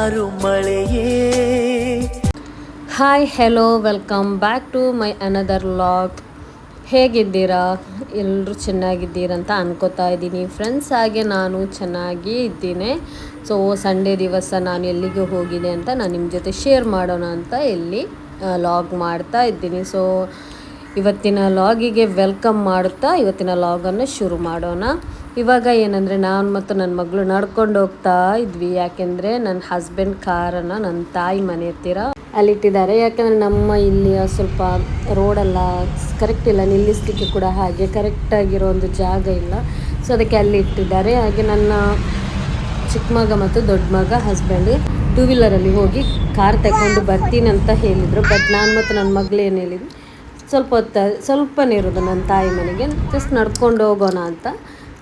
ಮುಂಗಾರು ಮಳೆಯೇ. Hi hello welcome back to my another vlog. ಹೇಗಿದ್ದೀರಾ? ಎಲ್ಲರೂ ಚೆನ್ನಾಗಿದ್ದೀರಂತ ಅನ್ಕೋತಾ ಇದ್ದೀನಿ ಫ್ರೆಂಡ್ಸ್. ಹಾಗೆ ನಾನು ಚೆನ್ನಾಗಿ ಇದ್ದೀನಿ. ಸೊ ಸಂಡೇ ದಿವಸ ನಾನು ಎಲ್ಲಿಗೆ ಹೋಗಿದೆ ಅಂತ ನಾನು ನಿಮ್ಮ ಜೊತೆ ಶೇರ್ ಮಾಡೋಣ ಅಂತ ಲಾಗ್ ಮಾಡ್ತಾ ಇದ್ದೀನಿ. ಸೊ ಇವತ್ತಿನ ಲಾಗಿಗೆ ವೆಲ್ಕಮ್ ಮಾಡುತ್ತಾ ಇವತ್ತಿನ ಲಾಗನ್ನು ಶುರು ಮಾಡೋಣ. ಇವಾಗ ಏನಂದರೆ ನಾನು ಮತ್ತು ನನ್ನ ಮಗಳು ನಡ್ಕೊಂಡು ಹೋಗ್ತಾ ಇದ್ವಿ. ಯಾಕೆಂದರೆ ನನ್ನ ಹಸ್ಬೆಂಡ್ ಕಾರನ್ನು ನನ್ನ ತಾಯಿ ಮನೆ ಹತ್ತಿರ ಅಲ್ಲಿಟ್ಟಿದ್ದಾರೆ. ಯಾಕಂದರೆ ನಮ್ಮ ಇಲ್ಲಿ ಸ್ವಲ್ಪ ರೋಡೆಲ್ಲ ಕರೆಕ್ಟ್ ಇಲ್ಲ, ನಿಲ್ಲಿಸಲಿಕ್ಕೆ ಕೂಡ ಹಾಗೆ ಕರೆಕ್ಟಾಗಿರೋ ಒಂದು ಜಾಗ ಇಲ್ಲ. ಸೊ ಅದಕ್ಕೆ ಅಲ್ಲಿ ಇಟ್ಟಿದ್ದಾರೆ. ಹಾಗೆ ನನ್ನ ಚಿಕ್ಕ ಮಗ ಮತ್ತು ದೊಡ್ಡ ಮಗ ಹಸ್ಬೆಂಡ್ ಟೂ ವೀಲರಲ್ಲಿ ಹೋಗಿ ಕಾರ್ ತಗೊಂಡು ಬರ್ತೀನಿ ಅಂತ ಹೇಳಿದರು. ಬಟ್ ನಾನು ಮತ್ತು ನನ್ನ ಮಗಳು ಏನು ಹೇಳಿದ್ವಿ, ಸ್ವಲ್ಪನೇ ಇರೋದು ನನ್ನ ತಾಯಿ ಮನೆಗೆ, ಜಸ್ಟ್ ನಡ್ಕೊಂಡು ಹೋಗೋಣ ಅಂತ.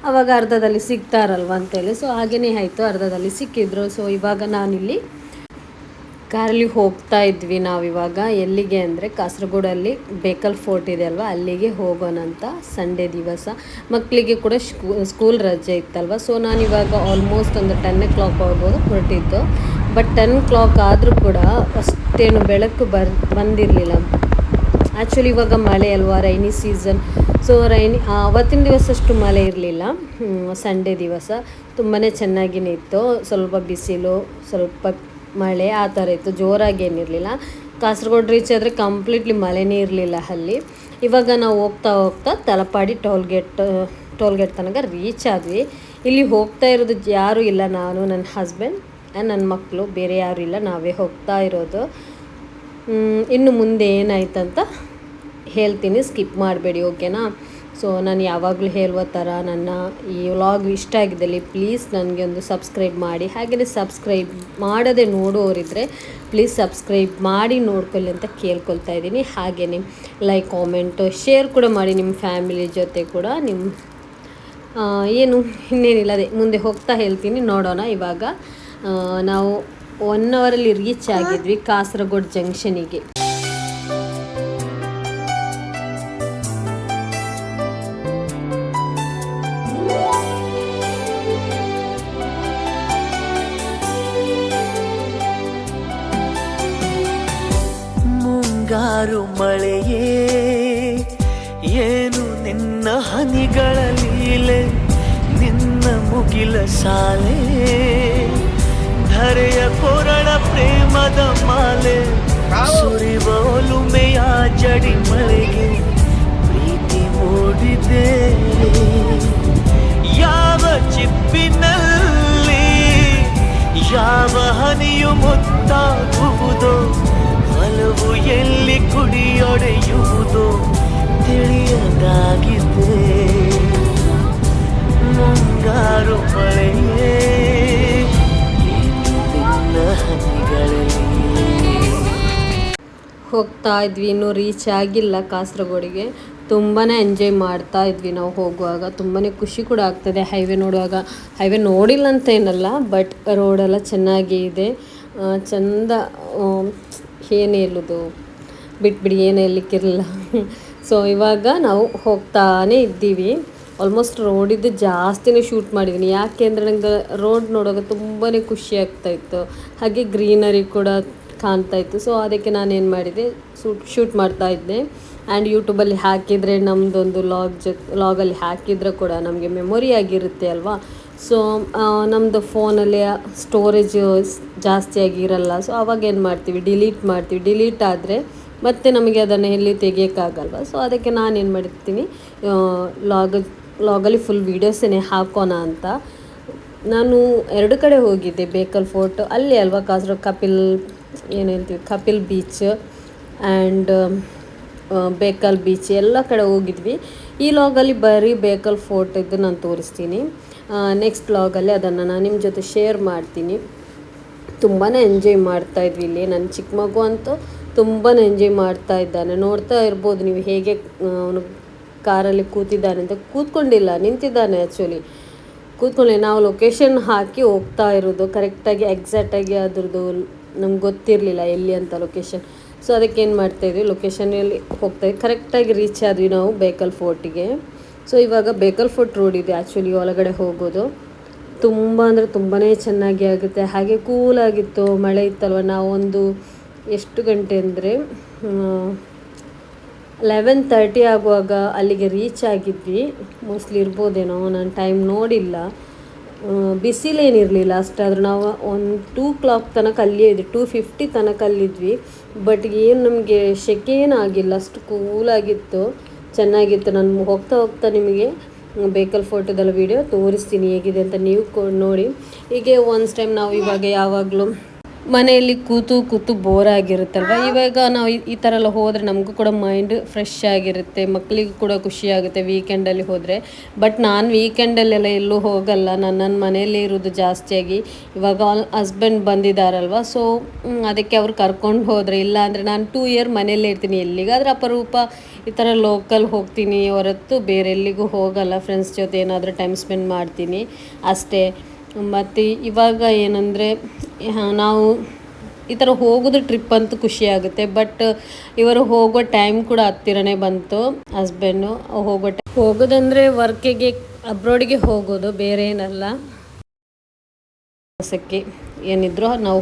ಆವಾಗ ಅರ್ಧದಲ್ಲಿ ಸಿಗ್ತಾರಲ್ವ ಅಂತೇಳಿ, ಸೊ ಹಾಗೆಯೇ ಆಯಿತು, ಅರ್ಧದಲ್ಲಿ ಸಿಕ್ಕಿದ್ರು. ಸೊ ಇವಾಗ ನಾನಿಲ್ಲಿ ಕಾರಲ್ಲಿ ಹೋಗ್ತಾ ಇದ್ವಿ. ನಾವಿವಾಗ ಎಲ್ಲಿಗೆ ಅಂದರೆ ಕಾಸರಗೋಡಲ್ಲಿ ಬೇಕಲ್ ಫೋರ್ಟ್ ಇದೆ ಅಲ್ವಾ, ಅಲ್ಲಿಗೆ ಹೋಗೋಣ ಅಂತ. ಸಂಡೇ ದಿವಸ ಮಕ್ಕಳಿಗೆ ಕೂಡ ಸ್ಕೂಲ್ ರಜೆ ಇತ್ತಲ್ವ. ಸೊ ನಾನಿವಾಗ ಆಲ್ಮೋಸ್ಟ್ ಒಂದು 10 o'clock ಆಗ್ಬೋದು ಹೊರಟಿದ್ದು. ಬಟ್ 10 o'clock ಆದರೂ ಕೂಡ ಅಷ್ಟೇನು ಬೆಳಕು ಬಂದಿರಲಿಲ್ಲ. ಆ್ಯಕ್ಚುಲಿ ಇವಾಗ ಮಳೆ ಅಲ್ವಾ, ರೈನಿ ಸೀಸನ್. ಸೊ ಅವತ್ತಿನ ದಿವಸ ಅಷ್ಟು ಮಳೆ ಇರಲಿಲ್ಲ. ಸಂಡೇ ದಿವಸ ತುಂಬಾ ಚೆನ್ನಾಗಿನೇ ಇತ್ತು. ಸ್ವಲ್ಪ ಬಿಸಿಲು, ಸ್ವಲ್ಪ ಮಳೆ ಆ ಥರ ಇತ್ತು, ಜೋರಾಗಿ ಏನಿರಲಿಲ್ಲ. ಕಾಸರಗೋಡು ರೀಚ್ ಆದರೆ ಕಂಪ್ಲೀಟ್ಲಿ ಮಳೆನೇ ಇರಲಿಲ್ಲ ಅಲ್ಲಿ. ಇವಾಗ ನಾವು ಹೋಗ್ತಾ ಹೋಗ್ತಾ ತಲಪಾಡಿ ಟೋಲ್ಗೇಟ್ ತನಕ ರೀಚ್ ಆದ್ವಿ. ಇಲ್ಲಿ ಹೋಗ್ತಾ ಇರೋದು ಯಾರೂ ಇಲ್ಲ, ನಾನು ನನ್ನ ಹಸ್ಬೆಂಡ್ ನನ್ನ ಮಕ್ಕಳು, ಬೇರೆ ಯಾರೂ ಇಲ್ಲ, ನಾವೇ ಹೋಗ್ತಾ ಇರೋದು. ಇನ್ನು ಮುಂದೆ ಏನಾಯ್ತಂತ ಹೇಳ್ತೀನಿ, ಸ್ಕಿಪ್ ಮಾಡಬೇಡಿ, ಓಕೆನಾ? ಸೊ ನಾನು ಯಾವಾಗಲೂ ಹೇಳುವ ಥರ ನನ್ನ ಈ ವ್ಲಾಗ್ ಇಷ್ಟ ಆಗಿದ್ದಲ್ಲಿ ಪ್ಲೀಸ್ ನನಗೆ ಒಂದು ಸಬ್ಸ್ಕ್ರೈಬ್ ಮಾಡಿ. ಹಾಗೆಯೇ ಸಬ್ಸ್ಕ್ರೈಬ್ ಮಾಡದೆ ನೋಡೋರಿದ್ದರೆ ಪ್ಲೀಸ್ ಸಬ್ಸ್ಕ್ರೈಬ್ ಮಾಡಿ ನೋಡ್ಕೊಳ್ಳಿ ಅಂತ ಕೇಳ್ಕೊಳ್ತಾ ಇದ್ದೀನಿ. ಹಾಗೆಯೇ ಲೈಕ್, ಕಾಮೆಂಟು, ಶೇರ್ ಕೂಡ ಮಾಡಿ ನಿಮ್ಮ ಫ್ಯಾಮಿಲಿ ಜೊತೆ ಕೂಡ. ಏನು ಇನ್ನೇನಿಲ್ಲ, ಅದೇ ಮುಂದೆ ಹೋಗ್ತಾ ಹೇಳ್ತೀನಿ, ನೋಡೋಣ. ಇವಾಗ ನಾವು 1 ಅವರಲ್ಲಿ ರೀಚ್ ಆಗಿದ್ವಿ ಕಾಸರಗೋಡು ಜಂಕ್ಷನಿಗೆ. ಮುಂಗಾರು ಮಳೆಯೇ ಏನು ನಿನ್ನ ಹನಿಗಳ ಲೀಲೆ, ನಿನ್ನ ಮುಗಿಲ ಸಾಲೆ, ಧರೆಯ ಕೊರಳ ಪ್ರೇಮದ ಮಾಲೆ, ಸುರಿವ ಒಲುಮೆಯ ಜಡಿ ಮಳೆಗೆ ಪ್ರೀತಿ ಮೂಡಿದೆ. ಯಾವ ಚಿಪ್ಪಿನಲ್ಲಿ ಯಾವ ಹನಿಯು ಮುತ್ತಾಗುವುದೋ, ಒಲವು ಎಲ್ಲಿ ಕುಡಿಯೊಡೆಯುವುದೋ ತಿಳಿಯದಾಗಿದೆ. ಮುಂಗಾರು ಮಳೆಯೇ ನಿನ್ನ ಹನಿಗಳಲ್ಲಿ. ಹೋಗ್ತಾ ಇದ್ವಿ, ಇನ್ನೂ ರೀಚ್ ಆಗಿಲ್ಲ ಕಾಸರಗೋಡಿಗೆ. ತುಂಬಾ ಎಂಜಾಯ್ ಮಾಡ್ತಾ ಇದ್ವಿ ನಾವು ಹೋಗುವಾಗ. ತುಂಬಾ ಖುಷಿ ಕೂಡ ಆಗ್ತದೆ ಹೈವೇ ನೋಡುವಾಗ. ಹೈವೇ ನೋಡಿಲ್ಲ ಅಂತ ಏನಲ್ಲ, ಬಟ್ ರೋಡೆಲ್ಲ ಚೆನ್ನಾಗೇ ಇದೆ, ಚೆಂದ. ಏನು ಹೇಳೋದು, ಬಿಟ್ಬಿಡಿ, ಏನು ಹೇಳಲಿಕ್ಕಿರಲಿಲ್ಲ. ಸೊ ಇವಾಗ ನಾವು ಹೋಗ್ತಾನೇ ಇದ್ದೀವಿ. ಆಲ್ಮೋಸ್ಟ್ ರೋಡಿದ್ದು ಜಾಸ್ತಿನೇ ಶೂಟ್ ಮಾಡಿದ್ದೀನಿ. ಯಾಕೆಂದರೆ ನನಗೆ ರೋಡ್ ನೋಡುವಾಗ ತುಂಬಾ ಖುಷಿ ಆಗ್ತಾಯಿತ್ತು. ಹಾಗೆ ಗ್ರೀನರಿ ಕೂಡ ಕಾಣ್ತಾಯಿತ್ತು. ಸೊ ಅದಕ್ಕೆ ನಾನೇನು ಮಾಡಿದೆ, ಶೂಟ್ ಮಾಡ್ತಾಯಿದ್ದೆ. ಆ್ಯಂಡ್ ಯೂಟ್ಯೂಬಲ್ಲಿ ಹಾಕಿದರೆ ನಮ್ಮದೊಂದು ಲಾಗಲ್ಲಿ ಹಾಕಿದರೆ ಕೂಡ ನಮಗೆ ಮೆಮೊರಿ ಆಗಿರುತ್ತೆ ಅಲ್ವಾ. ಸೊ ನಮ್ಮದು ಫೋನಲ್ಲಿ ಸ್ಟೋರೇಜ್ ಜಾಸ್ತಿ ಆಗಿರಲ್ಲ. ಸೊ ಆವಾಗ ಏನು ಮಾಡ್ತೀವಿ, ಡಿಲೀಟ್ ಆದರೆ ಮತ್ತೆ ನಮಗೆ ಅದನ್ನು ಎಲ್ಲಿ ತೆಗಿಯೋಕ್ಕಾಗಲ್ವ. ಸೊ ಅದಕ್ಕೆ ನಾನೇನು ಮಾಡ್ತೀನಿ, ಲಾಗಲ್ಲಿ ಫುಲ್ ವೀಡಿಯೋಸನ್ನೇ ಹಾಕೋಣ ಅಂತ. ನಾನು 2 ಕಡೆ ಹೋಗಿದ್ದೆ. ಬೇಕಲ್ ಫೋರ್ಟ್ ಅಲ್ಲಿ ಅಲ್ವಾ, Kasaragod Kappil beach and Bekal beach ಎಲ್ಲ ಕಡೆ ಹೋಗಿದ್ವಿ. ಈ ಲಾಗಲ್ಲಿ ಬರೀ ಬೇಕಲ್ ಫೋರ್ಟ್ ಇದ್ದು ನಾನು ತೋರಿಸ್ತೀನಿ. ನೆಕ್ಸ್ಟ್ ಲಾಗಲ್ಲಿ ಅದನ್ನು ನಾನು ನಿಮ್ಮ ಜೊತೆ ಶೇರ್ ಮಾಡ್ತೀನಿ. ತುಂಬಾ ಎಂಜಾಯ್ ಮಾಡ್ತಾಯಿದ್ವಿ ಇಲ್ಲಿ. ನನ್ನ ಚಿಕ್ಕ ಮಗು ಅಂತೂ ತುಂಬಾ ಎಂಜಾಯ್ ಮಾಡ್ತಾ ಇದ್ದಾನೆ. ನೋಡ್ತಾ ಇರ್ಬೋದು ನೀವು ಹೇಗೆ ಅವನು ಕಾರಲ್ಲಿ ಕೂತಿದ್ದಾನೆ ಅಂತ. ಕೂತ್ಕೊಂಡಿಲ್ಲ, ನಿಂತಿದ್ದಾನೆ. ಆ್ಯಕ್ಚುಲಿ ಕೂತ್ಕೊಳ್ಳಿ, ನಾವು ಲೊಕೇಶನ್ ಹಾಕಿ ಹೋಗ್ತಾ ಇರೋದು ಕರೆಕ್ಟಾಗಿ, ಎಕ್ಸಾಕ್ಟಾಗಿ ಅದ್ರದ್ದು ನಮ್ಗೆ ಗೊತ್ತಿರಲಿಲ್ಲ ಎಲ್ಲಿ ಅಂತ ಲೊಕೇಶನ್. ಸೊ ಅದಕ್ಕೆ ಏನು ಮಾಡ್ತಾಯಿದ್ವಿ, ಲೊಕೇಶನಲ್ಲಿ ಹೋಗ್ತಾಯಿದ್ವಿ. ಕರೆಕ್ಟಾಗಿ ರೀಚ್ ಆದ್ವಿ ನಾವು ಬೇಕಲ್ ಫೋರ್ಟಿಗೆ. ಸೊ ಇವಾಗ ಬೇಕಲ್ ಫೋರ್ಟ್ ರೋಡ್ ಇದೆ ಆ್ಯಕ್ಚುಲಿ ಒಳಗಡೆ ಹೋಗೋದು. ತುಂಬ ಅಂದರೆ ತುಂಬಾ ಚೆನ್ನಾಗಿ ಆಗುತ್ತೆ. ಹಾಗೆ ಕೂಲಾಗಿತ್ತು, ಮಳೆ ಇತ್ತಲ್ವ. ನಾವೊಂದು ಎಷ್ಟು ಗಂಟೆ ಅಂದರೆ 11:30 ಆಗುವಾಗ ಅಲ್ಲಿಗೆ ರೀಚ್ ಆಗಿದ್ವಿ. ಮೋಸ್ಟ್ಲಿ ಇರ್ಬೋದೇನೋ, ನಾನು ಟೈಮ್ ನೋಡಿಲ್ಲ. ಬಿಸಿಲೇನಿರಲಿಲ್ಲ ಅಷ್ಟಾದರೂ. ನಾವು ಒಂದು 2 o'clock ತನಕ ಅಲ್ಲಿಯೇ ಇದ್ವಿ, 2:50 ತನಕ ಅಲ್ಲಿದ್ವಿ. ಬಟ್ ಏನು ನಮಗೆ ಸೆಕೆ ಏನಾಗಿಲ್ಲ, ಅಷ್ಟು ಕೂಲಾಗಿತ್ತು, ಚೆನ್ನಾಗಿತ್ತು. ನಾನು ಹೋಗ್ತಾ ಹೋಗ್ತಾ ನಿಮಗೆ ಬೇಕಲ್ ಫೋಟೋದಲ್ಲ ವೀಡಿಯೋ ತೋರಿಸ್ತೀನಿ ಹೇಗಿದೆ ಅಂತ, ನೀವು ನೋಡಿ. ಹೀಗೆ ಒನ್ಸ್ ಟೈಮ್ ನಾವು ಇವಾಗ ಯಾವಾಗಲೂ ಮನೆಯಲ್ಲಿ ಕೂತು ಬೋರ್ ಆಗಿರುತ್ತಲ್ವ, ಇವಾಗ ನಾವು ಈ ಥರ ಎಲ್ಲ ಹೋದರೆ ನಮಗೂ ಕೂಡ ಮೈಂಡ್ ಫ್ರೆಶ್ ಆಗಿರುತ್ತೆ, ಮಕ್ಕಳಿಗೂ ಕೂಡ ಖುಷಿ ಆಗುತ್ತೆ ವೀಕೆಂಡಲ್ಲಿ ಹೋದರೆ. ಬಟ್ ನಾನು ವೀಕೆಂಡಲ್ಲೆಲ್ಲ ಎಲ್ಲೂ ಹೋಗಲ್ಲ, ನನ್ನ ಮನೆಯಲ್ಲೇ ಇರೋದು ಜಾಸ್ತಿಯಾಗಿ. ಇವಾಗ ಹಸ್ಬೆಂಡ್ ಬಂದಿದ್ದಾರಲ್ವ, ಸೊ ಅದಕ್ಕೆ ಅವ್ರು ಕರ್ಕೊಂಡು ಹೋದರೆ, ಇಲ್ಲ ಅಂದರೆ ನಾನು 2 year ಮನೆಯಲ್ಲೇ ಇರ್ತೀನಿ. ಎಲ್ಲಿಗಾದ್ರೆ ಅಪರೂಪ ಈ ಥರ ಲೋಕಲ್ ಹೋಗ್ತೀನಿ ಹೊರತು ಬೇರೆ ಎಲ್ಲಿಗೂ ಹೋಗಲ್ಲ. ಫ್ರೆಂಡ್ಸ್ ಜೊತೆ ಏನಾದರೂ ಟೈಮ್ ಸ್ಪೆಂಡ್ ಮಾಡ್ತೀನಿ ಅಷ್ಟೇ. ಮತ್ತು ಇವಾಗ ಏನಂದರೆ ನಾವು ಈ ಥರ ಹೋಗೋದು ಟ್ರಿಪ್ ಅಂತೂ ಖುಷಿ ಆಗುತ್ತೆ. ಬಟ್ ಇವರು ಹೋಗೋ ಟೈಮ್ ಕೂಡ ಹತ್ತಿರನೇ ಬಂತು. ಹಸ್ಬೆಂಡು ಹೋಗೋದಂದರೆ ವರ್ಕಿಗೆ ಅಬ್ರಾಡಿಗೆ ಹೋಗೋದು, ಬೇರೆ ಏನಲ್ಲ. ಕೆಲಸಕ್ಕೆ ಏನಿದ್ರು ನಾವು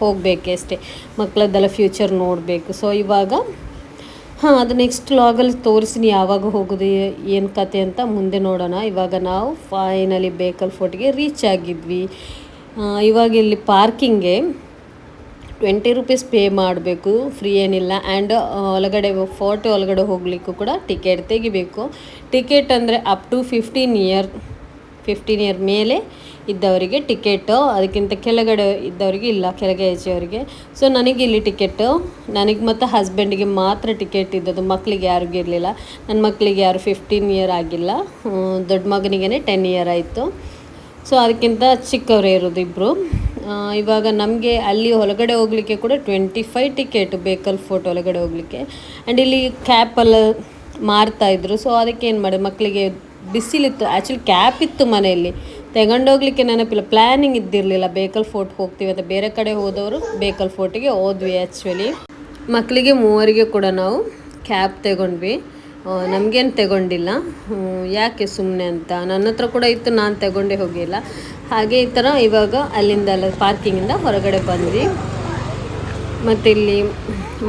ಹೋಗಬೇಕೆ ಅಷ್ಟೇ. ಮಕ್ಕಳದ್ದೆಲ್ಲ ಫ್ಯೂಚರ್ ನೋಡಬೇಕು. ಸೊ ಇವಾಗ ಅದು ನೆಕ್ಸ್ಟ್ ವ್ಲಾಗಲ್ಲಿ ತೋರಿಸ್ತೀನಿ ಯಾವಾಗ ಹೋಗೋದು, ಏನು ಕತೆ ಅಂತ ಮುಂದೆ ನೋಡೋಣ. ಇವಾಗ ನಾವು ಫೈನಲಿ ಬೇಕಲ್ ಫೋರ್ಟ್ಗೆ ರೀಚ್ ಆಗಿದ್ವಿ. ಇವಾಗ ಇಲ್ಲಿ ಪಾರ್ಕಿಂಗ್ಗೆ 20 rupees ಪೇ ಮಾಡಬೇಕು, ಫ್ರೀ ಏನಿಲ್ಲ. ಆ್ಯಂಡ್ ಒಳಗಡೆ ಫೋರ್ಟ್ ಒಳಗಡೆ ಹೋಗಲಿಕ್ಕೂ ಕೂಡ ಟಿಕೆಟ್ ತೆಗಿಬೇಕು. ಟಿಕೆಟ್ ಅಂದರೆ ಅಪ್ ಟು 15 year ಮೇಲೆ ಇದ್ದವರಿಗೆ ಟಿಕೆಟು, ಅದಕ್ಕಿಂತ ಕೆಳಗಡೆ ಇದ್ದವರಿಗೆ ಇಲ್ಲ, ಕೆಳಗೆ ಏಜವರಿಗೆ. ಸೊ ನನಗೆ ಇಲ್ಲಿ ಟಿಕೆಟು, ನನಗೆ ಮತ್ತು ಹಸ್ಬೆಂಡಿಗೆ ಮಾತ್ರ ಟಿಕೆಟ್ ಇದ್ದದ್ದು, ಮಕ್ಕಳಿಗೆ ಯಾರಿಗೂ ಇರಲಿಲ್ಲ. ನನ್ನ ಮಕ್ಕಳಿಗೆ ಯಾರು 15 year ಆಗಿಲ್ಲ, ದೊಡ್ಡ ಮಗನಿಗೆ 10 year ಆಯಿತು. ಸೊ ಅದಕ್ಕಿಂತ ಚಿಕ್ಕವರೇ ಇರೋದು ಇಬ್ಬರು. ಇವಾಗ ನಮಗೆ ಅಲ್ಲಿ ಒಳಗಡೆ ಹೋಗಲಿಕ್ಕೆ ಕೂಡ 25 ಟಿಕೆಟು, ಬೇಕಲ್ ಫೋರ್ಟ್ ಒಳಗಡೆ ಹೋಗಲಿಕ್ಕೆ. ಆ್ಯಂಡ್ ಇಲ್ಲಿ ಕ್ಯಾಪೆಲ್ಲ ಮಾರ್ತಾಯಿದ್ರು. ಸೊ ಅದಕ್ಕೆ ಏನು ಮಾಡಿ, ಮಕ್ಕಳಿಗೆ ಬಿಸಿಲಿತ್ತು. ಆ್ಯಕ್ಚುಲಿ ಕ್ಯಾಪ್ ಇತ್ತು ಮನೆಯಲ್ಲಿ, ತಗೊಂಡೋಗ್ಲಿಕ್ಕೆ ನೆನಪಿಲ್ಲ, ಪ್ಲ್ಯಾನಿಂಗ್ ಇದ್ದಿರಲಿಲ್ಲ ಬೇಕಲ್ ಫೋರ್ಟ್ ಹೋಗ್ತೀವಿ ಅಂತ. ಬೇರೆ ಕಡೆ ಹೋದವರು ಬೇಕಲ್ ಫೋರ್ಟಿಗೆ ಹೋದ್ವಿ. ಆ್ಯಕ್ಚುಲಿ ಮಕ್ಕಳಿಗೆ 3 ಕೂಡ ನಾವು ಕ್ಯಾಬ್ ತಗೊಂಡ್ವಿ, ನಮಗೇನು ತಗೊಂಡಿಲ್ಲ, ಯಾಕೆ ಸುಮ್ಮನೆ ಅಂತ. ನನ್ನ ಹತ್ರ ಕೂಡ ಇತ್ತು, ನಾನು ತಗೊಂಡೇ ಹೋಗಿಲ್ಲ. ಹಾಗೆ ಈ ಥರ ಇವಾಗ ಅಲ್ಲಿಂದ ಪಾರ್ಕಿಂಗಿಂದ ಹೊರಗಡೆ ಬಂದ್ವಿ. ಮತ್ತು ಇಲ್ಲಿ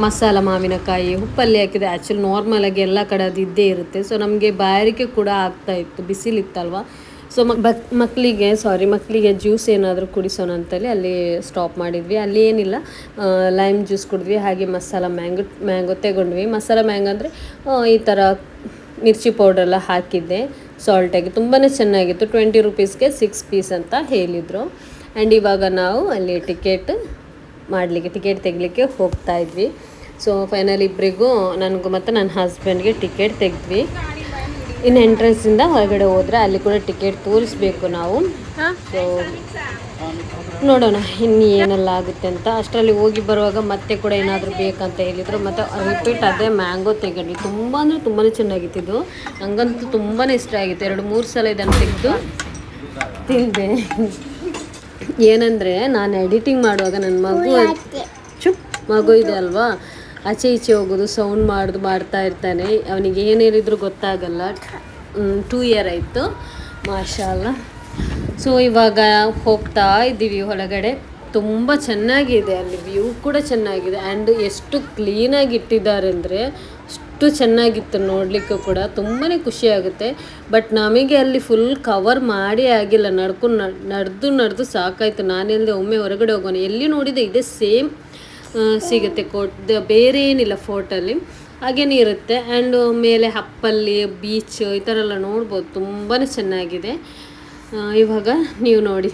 ಮಸಾಲ ಮಾವಿನಕಾಯಿ ಉಪ್ಪಲ್ಲಿ ಹಾಕಿದೆ. ಆ್ಯಕ್ಚುಲಿ ನಾರ್ಮಲಾಗಿ ಎಲ್ಲ ಕಡೆ ಅದು ಇದ್ದೇ ಇರುತ್ತೆ. ಸೊ ನಮಗೆ ಬಾಯಾರಿಕೆ ಕೂಡ ಆಗ್ತಾಯಿತ್ತು, ಬಿಸಿಲಿತ್ತಲ್ವ. ಸೊ ಮಕ್ಕಳಿಗೆ ಜ್ಯೂಸ್ ಏನಾದರೂ ಕುಡಿಸೋಣ ಅಂತೇಳಿ ಅಲ್ಲಿ ಸ್ಟಾಪ್ ಮಾಡಿದ್ವಿ. ಅಲ್ಲಿ ಏನಿಲ್ಲ, ಲೈಮ್ ಜ್ಯೂಸ್ ಕುಡಿದ್ವಿ. ಹಾಗೆ ಮಸಾಲ ಮ್ಯಾಂಗೋ ತಗೊಂಡ್ವಿ. ಮಸಾಲ ಮ್ಯಾಂಗೋ ಅಂದರೆ ಈ ಥರ ಮಿರ್ಚಿ ಪೌಡ್ರೆಲ್ಲ ಹಾಕಿದ್ದೆ, ಸಾಲ್ಟಾಗಿ, ತುಂಬಾ ಚೆನ್ನಾಗಿತ್ತು. 20 rupeesಗೆ 6 piece ಅಂತ ಹೇಳಿದರು. ಆ್ಯಂಡ್ ಇವಾಗ ನಾವು ಅಲ್ಲಿ ಟಿಕೆಟ್ ತೆಗಲಿಕ್ಕೆ ಹೋಗ್ತಾ ಇದ್ವಿ. ಸೊ ಫೈನಲ್ ಇಬ್ಬರಿಗೂ, ನನಗೂ ಮತ್ತು ನನ್ನ ಹಸ್ಬೆಂಡ್ಗೆ ಟಿಕೆಟ್ ತೆಗೆದ್ವಿ. ಇನ್ನು ಎಂಟ್ರೆನ್ಸಿಂದ ಹೊರಗಡೆ ಹೋದರೆ ಅಲ್ಲಿ ಕೂಡ ಟಿಕೆಟ್ ತೋರಿಸ್ಬೇಕು ನಾವು. ಸೊ ನೋಡೋಣ ಇನ್ನು ಏನೆಲ್ಲ ಆಗುತ್ತೆ ಅಂತ. ಅಷ್ಟರಲ್ಲಿ ಹೋಗಿ ಬರುವಾಗ ಮತ್ತೆ ಕೂಡ ಏನಾದರೂ ಬೇಕಂತ ಹೇಳಿದರು. ಮತ್ತು ರಿಪೀಟ್ ಅದೇ ಮ್ಯಾಂಗೋ ತೆಗೊಂಡ್ವಿ. ತುಂಬ ಅಂದರೆ ತುಂಬಾ ಚೆನ್ನಾಗಿತ್ತು. ನನಗಂತೂ ತುಂಬಾ ಇಷ್ಟ ಆಗಿತ್ತು. 2-3 ಸಲ ಇದನ್ನು ತೆಗೆದು ತಿಂದೆ. ಏನಂದರೆ ನಾನು ಎಡಿಟಿಂಗ್ ಮಾಡುವಾಗ ನನ್ನ ಮಗು ಇದೆ ಅಲ್ವಾ, ಆಚೆ ಈಚೆ ಹೋಗೋದು, ಸೌಂಡ್ ಮಾಡ್ತಾ ಇರ್ತಾನೆ. ಅವನಿಗೆ ಏನು ಹೇಳಿದ್ರು ಗೊತ್ತಾಗಲ್ಲ. 2 year ಆಯಿತು, ಮಾಷಾಲ್ಲ. ಸೊ ಇವಾಗ ಹೋಗ್ತಾ ಇದ್ದೀವಿ ಹೊರಗಡೆ. ತುಂಬ ಚೆನ್ನಾಗಿದೆ, ಅಲ್ಲಿ ವ್ಯೂ ಕೂಡ ಚೆನ್ನಾಗಿದೆ. ಆ್ಯಂಡ್ ಎಷ್ಟು ಕ್ಲೀನಾಗಿ ಇಟ್ಟಿದ್ದಾರೆ ಅಂದರೆ ಅಷ್ಟು ಚೆನ್ನಾಗಿತ್ತು ನೋಡಲಿಕ್ಕೂ ಕೂಡ, ತುಂಬಾ ಖುಷಿಯಾಗುತ್ತೆ. ಬಟ್ ನಮಗೆ ಅಲ್ಲಿ ಫುಲ್ ಕವರ್ ಮಾಡಿ ಆಗಿಲ್ಲ, ನಡೆದು ಸಾಕಾಯಿತು. ನಾನೆಲ್ಲದೆ ಒಮ್ಮೆ ಹೊರಗಡೆ ಹೋಗೋಣ, ಎಲ್ಲಿ ನೋಡಿದೆ ಇದೇ ಸೇಮ್ ಸಿಗುತ್ತೆ ಬೇರೆ ಏನಿಲ್ಲ. ಫೋರ್ಟಲ್ಲಿ ಹಾಗೇನೇ ಇರುತ್ತೆ. ಆ್ಯಂಡ್ ಮೇಲೆ ಹಪ್ಪಲ್ಲಿ ಬೀಚ್ ಈ ಥರ ಎಲ್ಲ ನೋಡ್ಬೋದು, ತುಂಬಾ ಚೆನ್ನಾಗಿದೆ. ಇವಾಗ ನೀವು ನೋಡಿ.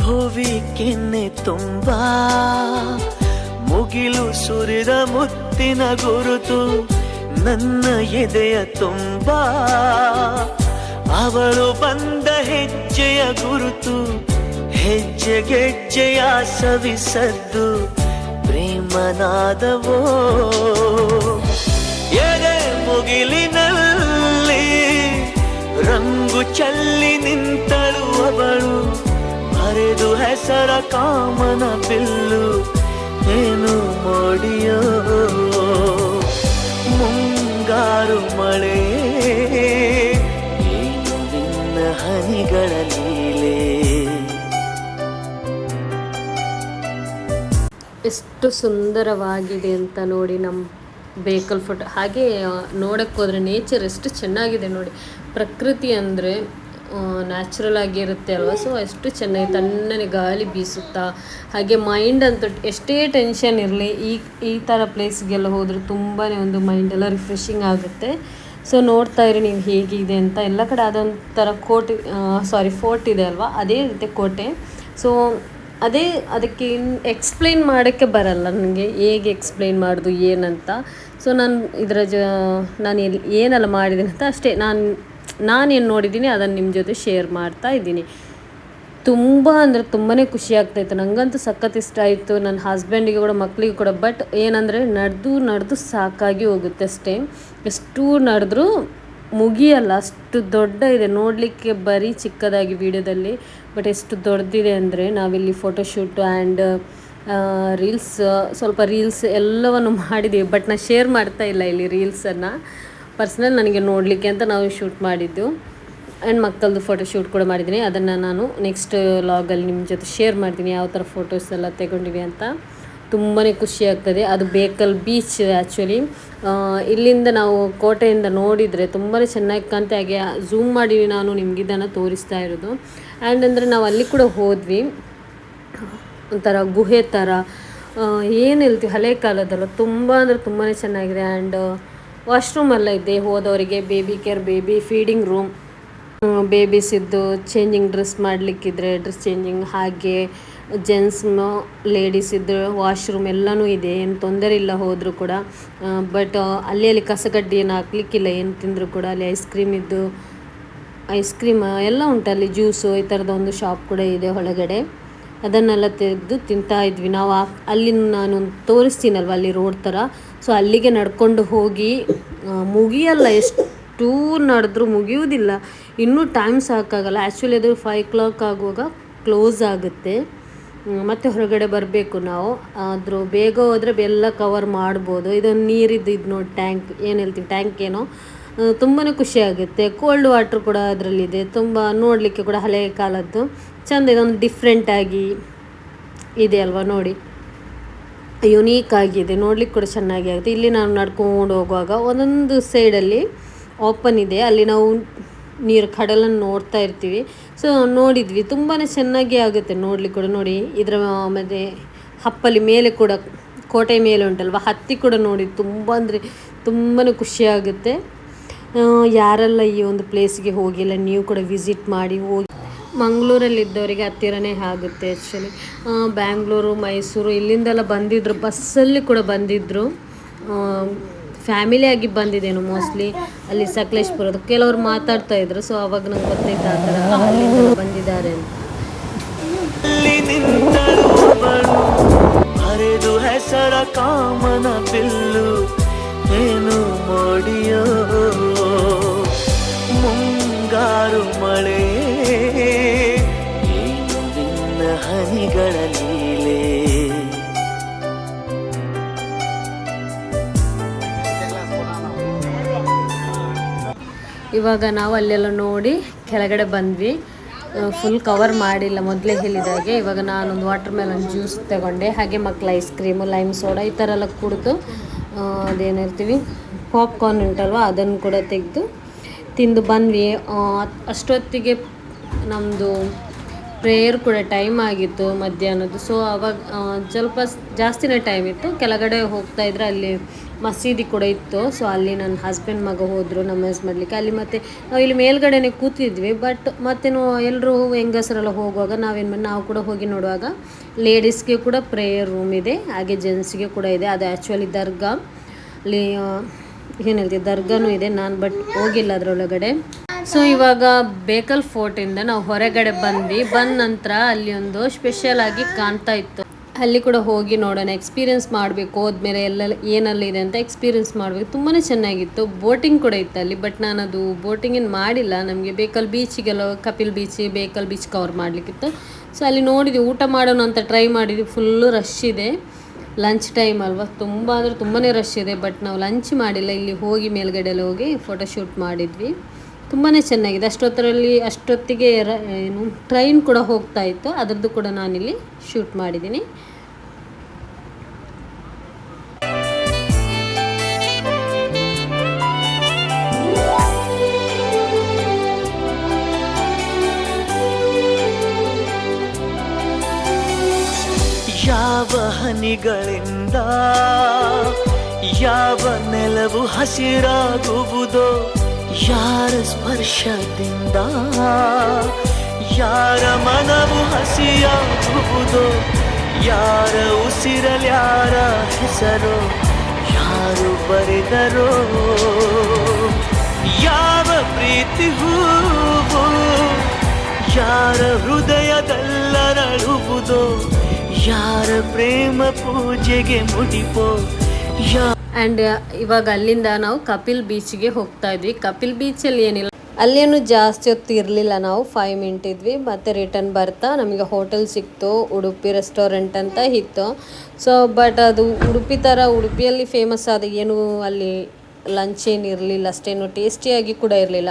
ಭುವಿ ಕೆನ್ನೆ ತುಂಬ ಮುಗಿಲು ಸುರಿದ ಮುತ್ತಿನ ಗುರುತು, ನನ್ನ ಎದೆಯ ತುಂಬ ಅವಳು ಬಂದ ಹೆಜ್ಜೆಯ ಗುರುತು, ಹೆಜ್ಜೆಗೆಜ್ಜೆಯ ಸವಿಸದ್ದು, ಪ್ರೇಮ ಪ್ರೇಮನಾದವೋ ಎದೆ ಮುಗಿಲಿನಲ್ಲಿ ರಂಗು ಚೆಲ್ಲಿ ನಿಂತಳು ಅವಳು ಬರೆದು ಹೆಸರ ಕಾಮನ ಬಿಲ್ಲು ಏನು ಮೋಡಿಯೋ ಮುಂಗಾರು ಮಳೆ ಏನು ನಿನ್ನ ಹನಿಗಳ ಲೀಲೆ. ಎಷ್ಟು ಸುಂದರವಾಗಿದೆ ಅಂತ ನೋಡಿ ನಮ್ಮ ಬೇಕಲ್ ಫೋಟೋ. ಹಾಗೆ ನೋಡೋಕ್ಕೆ ಹೋದರೆ ನೇಚರ್ ಎಷ್ಟು ಚೆನ್ನಾಗಿದೆ ನೋಡಿ. ಪ್ರಕೃತಿ ಅಂದರೆ ನ್ಯಾಚುರಲ್ ಆಗಿರುತ್ತೆ ಅಲ್ವಾ, ಸೊ ಎಷ್ಟು ಚೆನ್ನಾಗಿ ತಣ್ಣನೆ ಗಾಳಿ ಬೀಸುತ್ತಾ. ಹಾಗೆ ಮೈಂಡ್ ಅಂತೂ ಎಷ್ಟೇ ಟೆನ್ಷನ್ ಇರಲಿ ಈ ಥರ ಪ್ಲೇಸ್ಗೆಲ್ಲ ಹೋದರೆ ತುಂಬಾ ಒಂದು ಮೈಂಡೆಲ್ಲ ರಿಫ್ರೆಶಿಂಗ್ ಆಗುತ್ತೆ. ಸೊ ನೋಡ್ತಾ ಇರಿ ನೀವು ಹೇಗಿದೆ ಅಂತ. ಎಲ್ಲ ಕಡೆ ಅದೊಂಥರ ಫೋರ್ಟ್ ಇದೆ ಅಲ್ವಾ, ಅದೇ ರೀತಿ ಕೋಟೆ. ಸೊ ಅದಕ್ಕೆ ಎಕ್ಸ್ಪ್ಲೈನ್ ಮಾಡೋಕ್ಕೆ ಬರಲ್ಲ ನನಗೆ, ಹೇಗೆ ಎಕ್ಸ್ಪ್ಲೈನ್ ಮಾಡೋದು ಏನಂತ. ಸೊ ನಾನು ಏನೆಲ್ಲ ಮಾಡಿದ್ದೀನಿ ಅಂತ ಅಷ್ಟೇ, ನಾನೇನು ನೋಡಿದ್ದೀನಿ ಅದನ್ನು ನಿಮ್ಮ ಜೊತೆ ಶೇರ್ ಮಾಡ್ತಾ ಇದ್ದೀನಿ. ತುಂಬ ಅಂದರೆ ತುಂಬಾ ಖುಷಿ ಆಗ್ತಾಯಿತ್ತು. ನನಗಂತೂ ಸಖತ್ ಇಷ್ಟ ಆಯಿತು, ನನ್ನ ಹಸ್ಬೆಂಡಿಗೆ ಕೂಡ ಮಕ್ಕಳಿಗೆ ಕೂಡ. ಬಟ್ ಏನಂದರೆ ನಡೆದು ಸಾಕಾಗಿ ಹೋಗುತ್ತೆ ಅಷ್ಟೇ. ಎಷ್ಟು ನಡೆದ್ರೂ ಮುಗಿಯಲ್ಲ, ಅಷ್ಟು ದೊಡ್ಡ ಇದೆ ನೋಡಲಿಕ್ಕೆ. ಬರೀ ಚಿಕ್ಕದಾಗಿ ವಿಡಿಯೋದಲ್ಲಿ, ಬಟ್ ಎಷ್ಟು ದೊಡ್ಡದಿದೆ ಅಂದರೆ ನಾವಿಲ್ಲಿ ಫೋಟೋಶೂಟು ಆ್ಯಂಡ್ ಸ್ವಲ್ಪ ರೀಲ್ಸ್ ಎಲ್ಲವನ್ನು ಮಾಡಿದ್ದೀವಿ. ಬಟ್ ನಾನು ಶೇರ್ ಮಾಡ್ತಾ ಇಲ್ಲ ಇಲ್ಲಿ ರೀಲ್ಸನ್ನು. ಪರ್ಸ್ನಲ್ ನನಗೆ ನೋಡಲಿಕ್ಕೆ ಅಂತ ನಾವು ಶೂಟ್ ಮಾಡಿದ್ದು. ಆ್ಯಂಡ್ ಮಕ್ಕಳದು ಫೋಟೋಶೂಟ್ ಕೂಡ ಮಾಡಿದ್ದೀನಿ. ಅದನ್ನು ನಾನು ನೆಕ್ಸ್ಟ್ ಲಾಗಲ್ಲಿ ನಿಮ್ಮ ಜೊತೆ ಶೇರ್ ಮಾಡ್ತೀನಿ, ಯಾವ ಥರ ಫೋಟೋಸ್ ಎಲ್ಲ ತೆಗೊಂಡಿವಿ ಅಂತ. ತುಂಬಾ ಖುಷಿ ಆಗ್ತದೆ. ಅದು ಬೇಕಲ್ ಬೀಚ್ ಆ್ಯಕ್ಚುಲಿ. ಇಲ್ಲಿಂದ ನಾವು ಕೋಟೆಯಿಂದ ನೋಡಿದರೆ ತುಂಬಾ ಚೆನ್ನಾಗಿ ಕಾಣ್ತೆ. ಹಾಗೆ ಝೂಮ್ ಮಾಡಿ ನಾನು ನಿಮ್ಗೆ ಇದನ್ನು ತೋರಿಸ್ತಾ ಇರೋದು. ಆ್ಯಂಡ್ ಅಂದರೆ ನಾವು ಅಲ್ಲಿ ಕೂಡ ಹೋದ್ವಿ, ಒಂಥರ ಗುಹೆ ಥರ ಏನು ಹೇಳ್ತೀವಿ ಹಳೆ ಕಾಲದಲ್ಲ, ತುಂಬ ಅಂದರೆ ತುಂಬಾ ಚೆನ್ನಾಗಿದೆ. ಆ್ಯಂಡ್ ವಾಶ್ರೂಮ್ ಎಲ್ಲ ಇದೆ ಹೋದವರಿಗೆ, baby care, baby feeding room, ಬೇಬೀಸಿದ್ದು ಚೇಂಜಿಂಗ್ ಡ್ರೆಸ್ ಮಾಡಲಿಕ್ಕಿದ್ರೆ ಡ್ರೆಸ್ ಚೇಂಜಿಂಗ್, ಹಾಗೆ ಜೆಂಟ್ಸ್ ಲೇಡೀಸಿದ್ದು ವಾಶ್ರೂಮ್ ಎಲ್ಲನೂ ಇದೆ. ಏನು ತೊಂದರೆ ಇಲ್ಲ ಹೋದರೂ ಕೂಡ. ಬಟ್ ಅಲ್ಲಿ ಕಸಗಡ್ಡಿ ಏನು ಹಾಕ್ಲಿಕ್ಕಿಲ್ಲ, ಏನು ತಿಂದರೂ ಕೂಡ. ಅಲ್ಲಿ ಐಸ್ ಕ್ರೀಮ್ ಎಲ್ಲ ಉಂಟು, ಅಲ್ಲಿ ಜ್ಯೂಸು ಈ ಥರದ ಒಂದು ಶಾಪ್ ಕೂಡ ಇದೆ ಒಳಗಡೆ. ಅದನ್ನೆಲ್ಲ ತೆಗೆದು ತಿಂತಾ ಇದ್ವಿ ನಾವು. ಅಲ್ಲಿ ನಾನು ತೋರಿಸ್ತೀನಲ್ವ ಅಲ್ಲಿ ರೋಡ್ ಥರ, ಸೊ ಅಲ್ಲಿಗೆ ನಡ್ಕೊಂಡು ಹೋಗಿ ಮುಗಿಯಲ್ಲ, ಎಷ್ಟು ನಡೆದ್ರೂ ಮುಗಿಯೋದಿಲ್ಲ. ಇನ್ನೂ ಟೈಮ್ ಸಾಕಾಗಲ್ಲ. ಆ್ಯಕ್ಚುಲಿ ಅದು 5 o'clock ಆಗುವಾಗ ಕ್ಲೋಸ್ ಆಗುತ್ತೆ, ಮತ್ತು ಹೊರಗಡೆ ಬರಬೇಕು ನಾವು. ಆದರೂ ಬೇಗ ಹೋದರೆ ಎಲ್ಲ ಕವರ್ ಮಾಡ್ಬೋದು. ಇದೊಂದು ನೀರಿದ್ದು ಇದು ನೋಡಿ, ಟ್ಯಾಂಕ್ ಏನು ಹೇಳ್ತೀವಿ, ಟ್ಯಾಂಕ್ ಏನೋ. ತುಂಬಾ ಖುಷಿ ಆಗುತ್ತೆ. ಕೋಲ್ಡ್ ವಾಟ್ರ್ ಕೂಡ ಅದರಲ್ಲಿದೆ. ತುಂಬ ನೋಡಲಿಕ್ಕೆ ಕೂಡ ಹಳೆಯ ಕಾಲದ್ದು ಚೆಂದ. ಇದೊಂದು ಡಿಫ್ರೆಂಟಾಗಿ ಇದೆ ಅಲ್ವಾ ನೋಡಿ, ಯುನೀಕ್ ಆಗಿದೆ. ನೋಡ್ಲಿಕ್ಕೆ ಕೂಡ ಚೆನ್ನಾಗಿ ಆಗುತ್ತೆ. ಇಲ್ಲಿ ನಾವು ನಡ್ಕೊಂಡು ಹೋಗುವಾಗ ಒಂದೊಂದು ಸೈಡಲ್ಲಿ ಓಪನ್ ಇದೆ, ಅಲ್ಲಿ ನಾವು ನೀರು ಕಡಲನ್ನು ನೋಡ್ತಾ ಇರ್ತೀವಿ. ಸೊ ನೋಡಿದ್ವಿ, ತುಂಬಾ ಚೆನ್ನಾಗಿ ಆಗುತ್ತೆ ನೋಡ್ಲಿಕ್ಕೆ ಕೂಡ. ನೋಡಿ ಇದರ ಮತ್ತು ಹಪ್ಪಲಿ ಮೇಲೆ ಕೂಡ, ಕೋಟೆ ಮೇಲೆ ಉಂಟಲ್ವ, ಹತ್ತಿ ಕೂಡ ನೋಡಿ ತುಂಬ ಅಂದರೆ ತುಂಬಾ ಖುಷಿಯಾಗುತ್ತೆ. ಯಾರೆಲ್ಲ ಈ ಒಂದು ಪ್ಲೇಸ್ಗೆ ಹೋಗಿಲ್ಲ, ನೀವು ಕೂಡ ವಿಸಿಟ್ ಮಾಡಿ ಹೋಗಿ. ಮಂಗಳೂರಲ್ಲಿದ್ದವರಿಗೆ ಹತ್ತಿರನೇ ಆಗುತ್ತೆ ಆ್ಯಕ್ಚುಲಿ. ಬ್ಯಾಂಗ್ಳೂರು, ಮೈಸೂರು ಇಲ್ಲಿಂದೆಲ್ಲ ಬಂದಿದ್ದರು, ಬಸ್ಸಲ್ಲಿ ಕೂಡ ಬಂದಿದ್ದರು. ಫ್ಯಾಮಿಲಿಯಾಗಿ ಬಂದಿದ್ದೇನು ಮೋಸ್ಟ್ಲಿ. ಅಲ್ಲಿ ಸಕಲೇಶ್ಪುರದ ಕೆಲವರು ಮಾತಾಡ್ತಾ ಇದ್ರು. ಸೊ ಅವಾಗ ನಂಗೆ ಗೊತ್ತಾಯ್ತು ಆ ಥರ ಅಲ್ಲಿಂದ ಬಂದಿದ್ದಾರೆ ಅಂತ. ಹರಿದು ಹೆಸರ ಕಾಮನ ಬಿಲ್ಲು ಏನು ಮೋಡಿಯೋ ಮುಂಗಾರು ಮಳೆ ಏನು ನಿನ್ನ ಹನಿಗಳ ಲೀಲೆ. ಇವಾಗ ನಾವು ಅಲ್ಲೆಲ್ಲ ನೋಡಿ ಕೆಳಗಡೆ ಬಂದ್ವಿ. ಫುಲ್ ಕವರ್ ಮಾಡಿಲ್ಲ ಮೊದಲೇ ಹೇಳಿದಾಗೆ. ಇವಾಗ ನಾನೊಂದು ವಾಟರ್ ಮೆಲನ್ ಜ್ಯೂಸ್ ತಗೊಂಡೆ, ಹಾಗೆ ಮಕ್ಕಳು ಐಸ್ ಕ್ರೀಮು, ಲೈಮ್ ಸೋಡಾ ಈ ಥರ ಎಲ್ಲ ಕುಡಿದು, ಅದೇನಿರ್ತೀವಿ ಪಾಪ್ಕಾರ್ನ್ ಉಂಟಲ್ವ ಅದನ್ನು ಕೂಡ ತೆಗೆದು ತಿಂದು ಬಂದ್ವಿ. ಅಷ್ಟೊತ್ತಿಗೆ ನಮ್ಮದು ಪ್ರೇಯರ್ ಕೂಡ ಟೈಮ್ ಆಗಿತ್ತು ಮಧ್ಯಾಹ್ನದ್ದು. ಸೊ ಅವಾಗ ಸ್ವಲ್ಪ ಜಾಸ್ತಿನೇ ಟೈಮ್ ಇತ್ತು. ಕೆಳಗಡೆ ಹೋಗ್ತಾ ಇದ್ರೆ ಅಲ್ಲಿ ಮಸೀದಿ ಕೂಡ ಇತ್ತು. ಸೊ ಅಲ್ಲಿ ನನ್ನ ಹಸ್ಬೆಂಡ್ ಮಗ ಹೋದರು ನಮಾಜ್ ಮಾಡಲಿಕ್ಕೆ. ಅಲ್ಲಿ ಮತ್ತು ನಾವು ಇಲ್ಲಿ ಮೇಲ್ಗಡೆನೇ ಕೂತಿದ್ವಿ. ಬಟ್ ಮತ್ತೇನು ಎಲ್ಲರೂ ಹೆಂಗಸರೆಲ್ಲ ಹೋಗುವಾಗ ನಾವು ಕೂಡ ಹೋಗಿ ನೋಡುವಾಗ ಲೇಡೀಸ್ಗೆ ಕೂಡ ಪ್ರೇಯರ್ ರೂಮ್ ಇದೆ, ಹಾಗೆ ಜೆಂಟ್ಸ್ಗೆ ಕೂಡ ಇದೆ. ಅದು ಆ್ಯಕ್ಚುಲಿ ದರ್ಗಾ, ಅಲ್ಲಿ ಏನು ಹೇಳ್ತೀವಿ ದರ್ಗಾನೂ ಇದೆ. ನಾನು ಬಟ್ ಹೋಗಿಲ್ಲ ಅದರೊಳಗಡೆ. ಸೊ ಇವಾಗ ಬೇಕಲ್ ಫೋರ್ಟಿಂದ ನಾವು ಹೊರಗಡೆ ಬಂದ ನಂತರ ಅಲ್ಲಿ ಒಂದು ಸ್ಪೆಷಲ್ ಆಗಿ ಕಾಣ್ತಾ ಇತ್ತು. ಅಲ್ಲಿ ಕೂಡ ಹೋಗಿ ನೋಡೋಣ, ಎಕ್ಸ್ಪೀರಿಯೆನ್ಸ್ ಮಾಡಬೇಕು, ಹೋದ್ಮೇಲೆ ಎಲ್ಲ ಏನಲ್ಲಿದೆ ಅಂತ ಎಕ್ಸ್ಪೀರಿಯೆನ್ಸ್ ಮಾಡಬೇಕು. ತುಂಬಾ ಚೆನ್ನಾಗಿತ್ತು. ಬೋಟಿಂಗ್ ಕೂಡ ಇತ್ತು ಅಲ್ಲಿ, ಬಟ್ ನಾನು ಅದು ಬೋಟಿಂಗ್ ಏನು ಮಾಡಿಲ್ಲ. ನಮಗೆ ಬೇಕಲ್ ಬೀಚಿಗೆಲ್ಲ, Kappil beach, Bekal beach cover ಮಾಡಲಿಕ್ಕಿತ್ತು. ಸೊ ಅಲ್ಲಿ ನೋಡಿದ್ವಿ, ಊಟ ಮಾಡೋಣ ಅಂತ ಟ್ರೈ ಮಾಡಿದ್ವಿ. ಫುಲ್ಲು ರಶ್ ಇದೆ, ಲಂಚ್ ಟೈಮ್ ಅಲ್ವಾ, ತುಂಬ ಅಂದರೆ ತುಂಬಾ ರಶ್ ಇದೆ. ಬಟ್ ನಾವು ಲಂಚ್ ಮಾಡಿಲ್ಲ, ಇಲ್ಲಿ ಹೋಗಿ ಮೇಲ್ಗಡೆಯಲ್ಲಿ ಹೋಗಿ ಫೋಟೋಶೂಟ್ ಮಾಡಿದ್ವಿ. ತುಂಬಾ ಚೆನ್ನಾಗಿದೆ. ಅಷ್ಟೊತ್ತಿಗೆ ಏನು ಟ್ರೈನ್ ಕೂಡ ಹೋಗ್ತಾ ಇತ್ತು, ಅದರದ್ದು ಕೂಡ ನಾನಿಲ್ಲಿ ಶೂಟ್ ಮಾಡಿದ್ದೀನಿ. ಯಾವ ಹನಿಗಳಿಂದ ಯಾವ ನೆಲವು ಹಸಿರಾಗುವುದೋ, ಯಾರ ಸ್ಪರ್ಶದಿಂದ ಯಾರ ಮನವು ಹಸಿಯಾಗುವುದೋ, ಯಾರ ಉಸಿರಲ್ಯಾರ ಹೆಸರೋ, ಯಾರು ಬರೆದರೋ, ಯಾವ ಪ್ರೀತಿ ಹೂವು ಯಾರ ಹೃದಯದಲ್ಲರಳುವುದೋ, ಯಾರ ಪ್ರೇಮ ಪೂಜೆಗೆ ಮುಡಿಪೋ. ಆ್ಯಂಡ್ ಇವಾಗ ಅಲ್ಲಿಂದ ನಾವು ಕಪಿಲ್ ಬೀಚ್ಗೆ ಹೋಗ್ತಾ ಇದ್ವಿ. ಕಪಿಲ್ ಬೀಚಲ್ಲಿ ಏನಿಲ್ಲ, ಅಲ್ಲೇನು ಜಾಸ್ತಿ ಹೊತ್ತು ಇರಲಿಲ್ಲ, ನಾವು 5 ಮಿನಿಟ್ ಇದ್ವಿ. ಮತ್ತು ರಿಟರ್ನ್ ಬರ್ತಾ ನಮಗೆ ಹೋಟೆಲ್ ಸಿಕ್ತು, ಉಡುಪಿ ರೆಸ್ಟೋರೆಂಟ್ ಅಂತ ಇತ್ತು. ಸೊ ಬಟ್ ಅದು ಉಡುಪಿಯಲ್ಲಿ ಫೇಮಸ್ ಆದ ಏನು ಅಲ್ಲಿ ಲಂಚ್ ಏನು ಇರಲಿಲ್ಲ, ಅಷ್ಟೇನು ಟೇಸ್ಟಿಯಾಗಿ ಕೂಡ ಇರಲಿಲ್ಲ.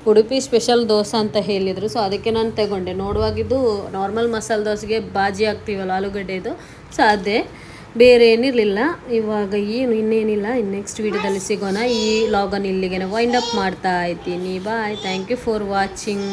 ಉಡುಪಿ ಸ್ಪೆಷಲ್ ದೋಸೆ ಅಂತ ಹೇಳಿದರು. ಸೊ ಅದಕ್ಕೆ ನಾನು ತಗೊಂಡೆ. ನೋಡುವಾಗಿದ್ದು ನಾರ್ಮಲ್ ಮಸಾಲೆ ದೋಸೆಗೆ ಬಾಜಿ ಹಾಕ್ತೀವಲ್ಲ ಆಲೂಗಡ್ಡೆದು, ಸೊ ಅದೇ, ಬೇರೆ ಏನಿರಲಿಲ್ಲ. ಇವಾಗ ಇನ್ನೇನಿಲ್ಲ, ನೆಕ್ಸ್ಟ್ ವೀಡಿಯೋದಲ್ಲಿ ಸಿಗೋಣ. ಈ ಲಾಗನ್ನು ಇಲ್ಲಿಗೆ ವೈಂಡ್ ಅಪ್ ಮಾಡ್ತಾ ಇದ್ದೀನಿ. ಬಾಯ್, ಥ್ಯಾಂಕ್ ಯು ಫಾರ್ ವಾಚಿಂಗ್.